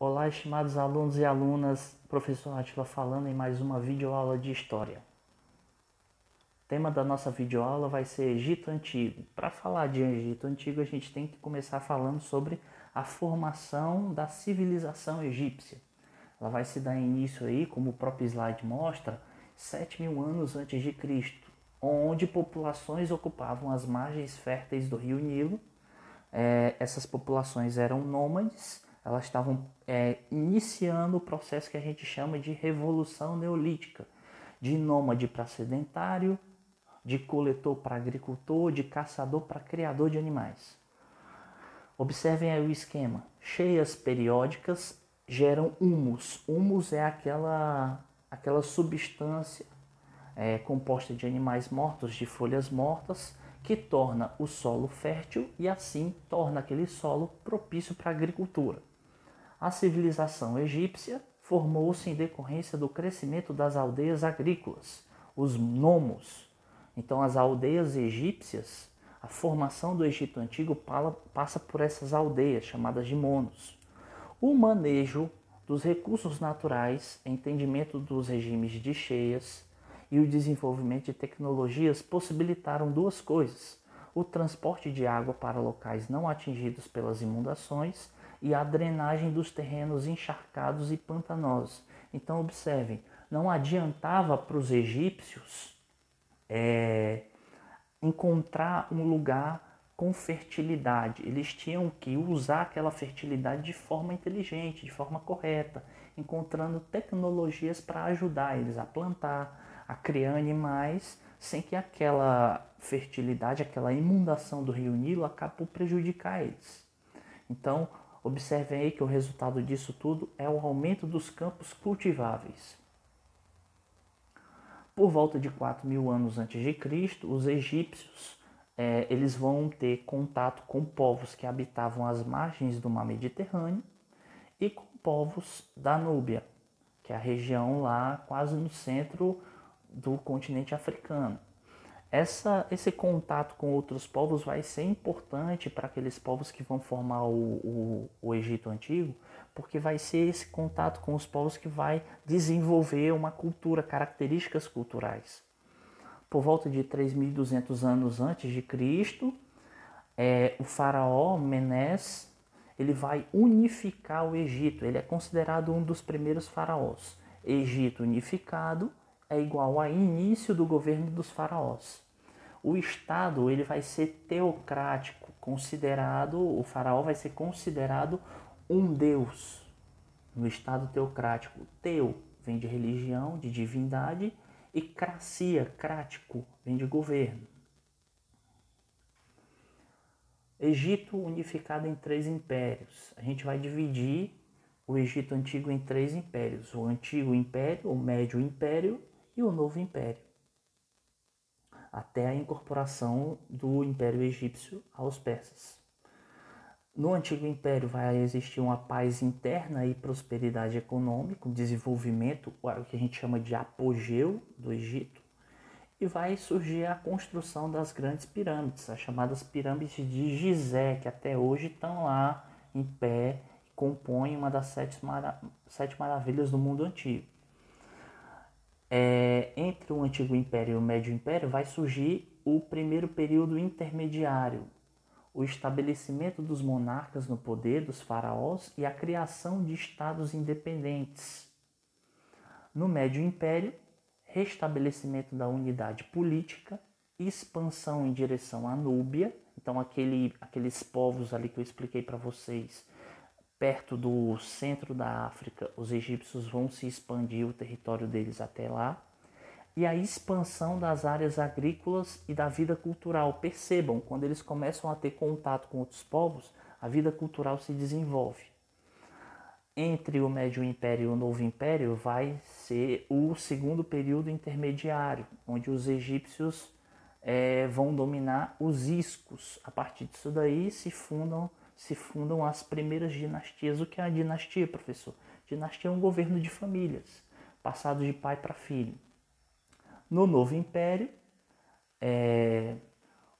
Olá, estimados alunos e alunas, professor Átila falando em mais uma videoaula de História. O tema da nossa videoaula vai ser Egito Antigo. Para falar de Egito Antigo, a gente tem que começar falando sobre a formação da civilização egípcia. Ela vai se dar início aí, como o próprio slide mostra, 7.000 anos antes de Cristo, onde populações ocupavam as margens férteis do rio Nilo. Essas populações eram nômades, elas estavam iniciando o processo que a gente chama de Revolução Neolítica, de nômade para sedentário, de coletor para agricultor, de caçador para criador de animais. Observem aí o esquema. Cheias periódicas geram humus. Humus é aquela substância composta de animais mortos, de folhas mortas, que torna o solo fértil e assim torna aquele solo propício para a agricultura. A civilização egípcia formou-se em decorrência do crescimento das aldeias agrícolas, os nomos. Então as aldeias egípcias, a formação do Egito Antigo passa por essas aldeias chamadas de monos. O manejo dos recursos naturais, entendimento dos regimes de cheias e o desenvolvimento de tecnologias possibilitaram duas coisas: o transporte de água para locais não atingidos pelas inundações e a drenagem dos terrenos encharcados e pantanosos. Então observem, não adiantava para os egípcios encontrar um lugar com fertilidade. Eles tinham que usar aquela fertilidade de forma inteligente, de forma correta, encontrando tecnologias para ajudar eles a plantar, a criar animais, sem que aquela fertilidade, aquela inundação do rio Nilo acabe por prejudicar eles. Então, observem aí que o resultado disso tudo é o aumento dos campos cultiváveis. Por volta de 4.000 anos antes de Cristo, os egípcios eles vão ter contato com povos que habitavam as margens do mar Mediterrâneo e com povos da Núbia, que é a região lá quase no centro do continente africano. Esse contato com outros povos vai ser importante para aqueles povos que vão formar o Egito Antigo, porque vai ser esse contato com os povos que vai desenvolver uma cultura, características culturais. Por volta de 3.200 anos antes de Cristo, o faraó Menes ele vai unificar o Egito. Ele é considerado um dos primeiros faraós. Egito unificado é igual a início do governo dos faraós. O Estado ele vai ser teocrático, o faraó vai ser considerado um deus. No Estado teocrático, teu vem de religião, de divindade, e cracia, crático, vem de governo. Egito unificado em 3 impérios. A gente vai dividir o Egito Antigo em 3 impérios: o Antigo Império, o Médio Império e o Novo Império, até a incorporação do Império Egípcio aos persas. No Antigo Império vai existir uma paz interna e prosperidade econômica, um desenvolvimento, o que a gente chama de apogeu do Egito, e vai surgir a construção das grandes pirâmides, as chamadas pirâmides de Gizé, que até hoje estão lá em pé e compõem uma das 7 maravilhas do mundo antigo. Entre o Antigo Império e o Médio Império vai surgir o primeiro período intermediário, o estabelecimento dos monarcas no poder, dos faraós, e a criação de estados independentes. No Médio Império, restabelecimento da unidade política, expansão em direção à Núbia, então aqueles povos ali que eu expliquei para vocês, perto do centro da África, os egípcios vão se expandir o território deles até lá, e a expansão das áreas agrícolas e da vida cultural. Percebam, quando eles começam a ter contato com outros povos, a vida cultural se desenvolve. Entre o Médio Império e o Novo Império vai ser o segundo período intermediário, onde os egípcios vão dominar os iscos. A partir disso daí se fundam as primeiras dinastias. O que é a dinastia, professor? Dinastia é um governo de famílias, passado de pai para filho. No Novo Império,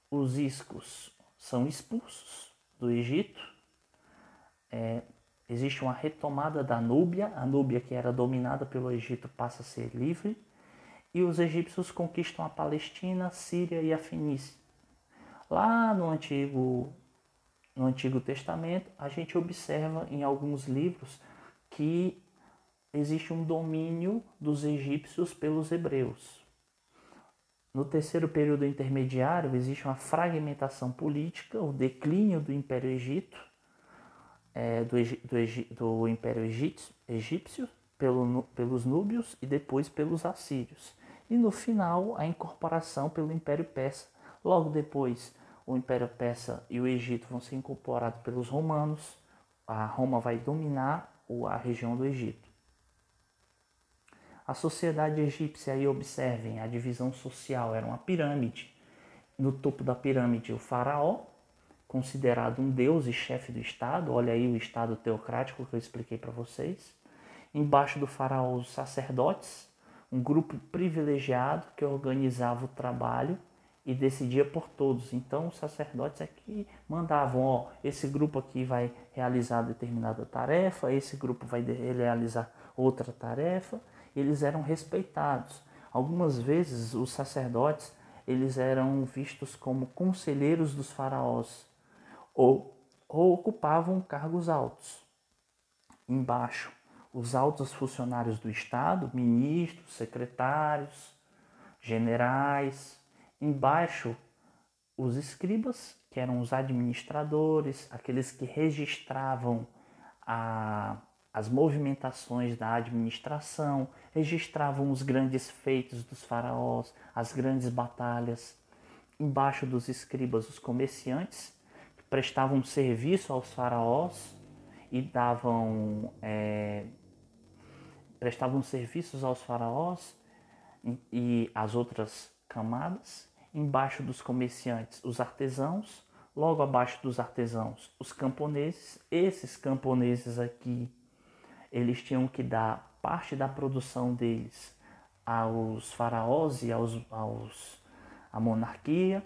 os iscos são expulsos do Egito, existe uma retomada da Núbia, a Núbia que era dominada pelo Egito passa a ser livre, e os egípcios conquistam a Palestina, a Síria e a Fenícia. Lá no Antigo Testamento, a gente observa em alguns livros que existe um domínio dos egípcios pelos hebreus. No terceiro período intermediário, existe uma fragmentação política, o declínio do Império Egito, do Império Egípcio pelos núbios e depois pelos assírios. E no final, a incorporação pelo Império Persa. Logo depois, o Império Persa e o Egito vão ser incorporados pelos romanos. A Roma vai dominar a região do Egito. A sociedade egípcia, aí observem, a divisão social era uma pirâmide. No topo da pirâmide, o faraó, considerado um deus e chefe do Estado. Olha aí o Estado teocrático que eu expliquei para vocês. Embaixo do faraó, os sacerdotes, um grupo privilegiado que organizava o trabalho e decidia por todos. Então, os sacerdotes é que mandavam, esse grupo aqui vai realizar determinada tarefa, esse grupo vai realizar outra tarefa. Eles eram respeitados. Algumas vezes, os sacerdotes eles eram vistos como conselheiros dos faraós ou ocupavam cargos altos. Embaixo, os altos funcionários do Estado, ministros, secretários, generais. Embaixo, os escribas, que eram os administradores, aqueles que registravam as movimentações da administração, registravam os grandes feitos dos faraós, as grandes batalhas. Embaixo dos escribas, os comerciantes, que prestavam serviço aos faraós e prestavam serviços aos faraós e às outras camadas. Embaixo dos comerciantes, os artesãos. Logo abaixo dos artesãos, os camponeses. Esses camponeses aqui, eles tinham que dar parte da produção deles aos faraós e à monarquia.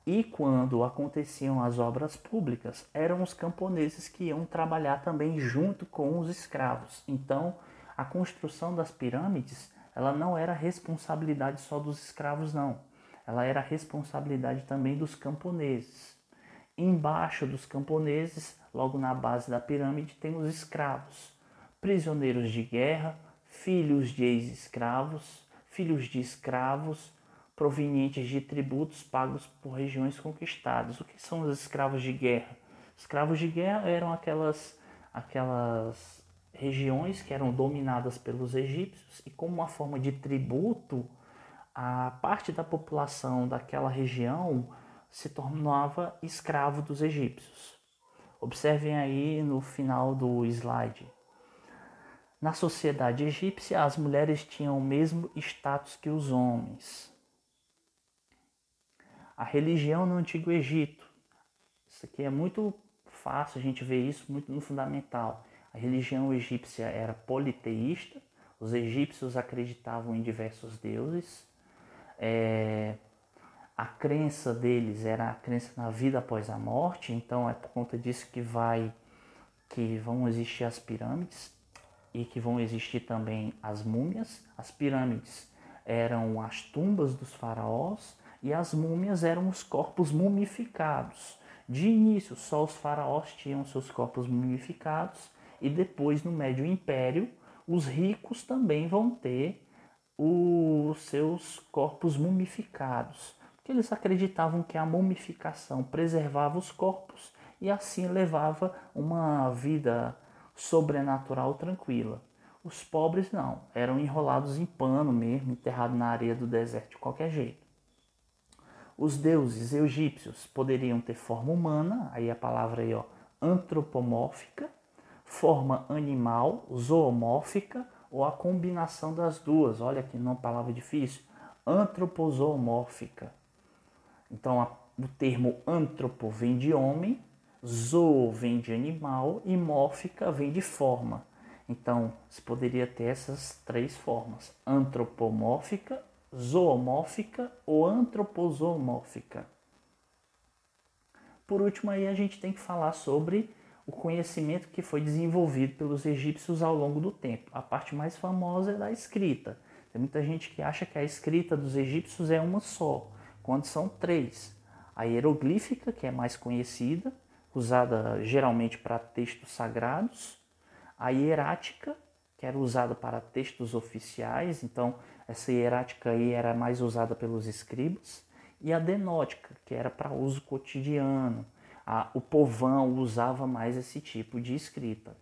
E quando aconteciam as obras públicas, eram os camponeses que iam trabalhar também junto com os escravos. Então, a construção das pirâmides, ela não era responsabilidade só dos escravos, não. Ela era responsabilidade também dos camponeses. Embaixo dos camponeses, logo na base da pirâmide, tem os escravos, prisioneiros de guerra, filhos de ex-escravos, filhos de escravos, provenientes de tributos pagos por regiões conquistadas. O que são os escravos de guerra? Escravos de guerra eram aquelas regiões que eram dominadas pelos egípcios e, como uma forma de tributo, a parte da população daquela região se tornava escravo dos egípcios. Observem aí no final do slide. Na sociedade egípcia, as mulheres tinham o mesmo status que os homens. A religião no Antigo Egito. Isso aqui é muito fácil, a gente vê isso muito no fundamental. A religião egípcia era politeísta. Os egípcios acreditavam em diversos deuses. A crença deles era a crença na vida após a morte. Então é por conta disso que vão existir as pirâmides e que vão existir também as múmias. As pirâmides eram as tumbas dos faraós e as múmias eram os corpos mumificados. De início, só os faraós tinham seus corpos mumificados e depois, no Médio Império, os ricos também vão ter os seus corpos mumificados, porque eles acreditavam que a mumificação preservava os corpos e assim levava uma vida sobrenatural tranquila. Os pobres não, eram enrolados em pano mesmo, enterrados na areia do deserto de qualquer jeito. Os deuses egípcios poderiam ter forma humana, aí a palavra aí, antropomórfica, forma animal, zoomórfica, ou a combinação das duas. Olha aqui, uma palavra difícil. Antropozoomórfica. Então, o termo antropo vem de homem, zoo vem de animal e mórfica vem de forma. Então, se poderia ter essas três formas: antropomórfica, zoomórfica ou antropozoomórfica. Por último, aí a gente tem que falar sobre o conhecimento que foi desenvolvido pelos egípcios ao longo do tempo. A parte mais famosa é da escrita. Tem muita gente que acha que a escrita dos egípcios é uma só, quando são três. A hieroglífica, que é mais conhecida, usada geralmente para textos sagrados. A hierática, que era usada para textos oficiais, então essa hierática aí era mais usada pelos escribas. E a denótica, que era para uso cotidiano. O povão usava mais esse tipo de escrita.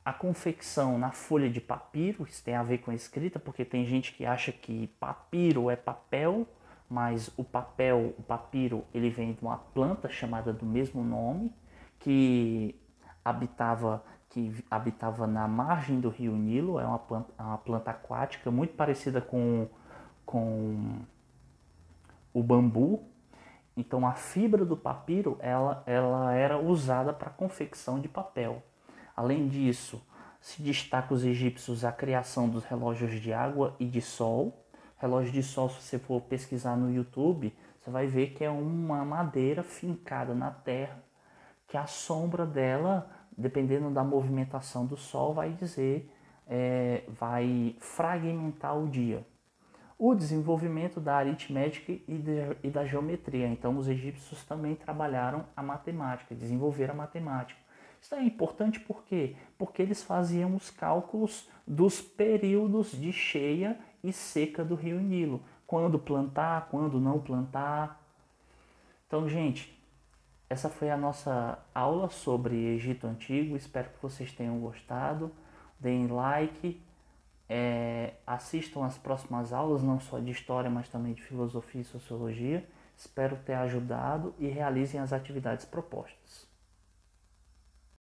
A confecção na folha de papiro, isso tem a ver com a escrita, porque tem gente que acha que papiro é papel, mas o papiro, ele vem de uma planta chamada do mesmo nome, que habitava na margem do rio Nilo. É uma planta aquática muito parecida com o bambu. Então a fibra do papiro ela era usada para a confecção de papel. Além disso, se destaca os egípcios a criação dos relógios de água e de sol. Relógio de sol, se você for pesquisar no YouTube, você vai ver que é uma madeira fincada na terra, que a sombra dela, dependendo da movimentação do sol, vai fragmentar o dia. O desenvolvimento da aritmética e da geometria. Então, os egípcios também trabalharam a matemática, desenvolveram a matemática. Isso é importante por quê? Porque eles faziam os cálculos dos períodos de cheia e seca do rio Nilo. Quando plantar, quando não plantar. Então, gente, essa foi a nossa aula sobre Egito Antigo. Espero que vocês tenham gostado. Deem like. Assistam às próximas aulas, não só de história, mas também de filosofia e sociologia. Espero ter ajudado e realizem as atividades propostas.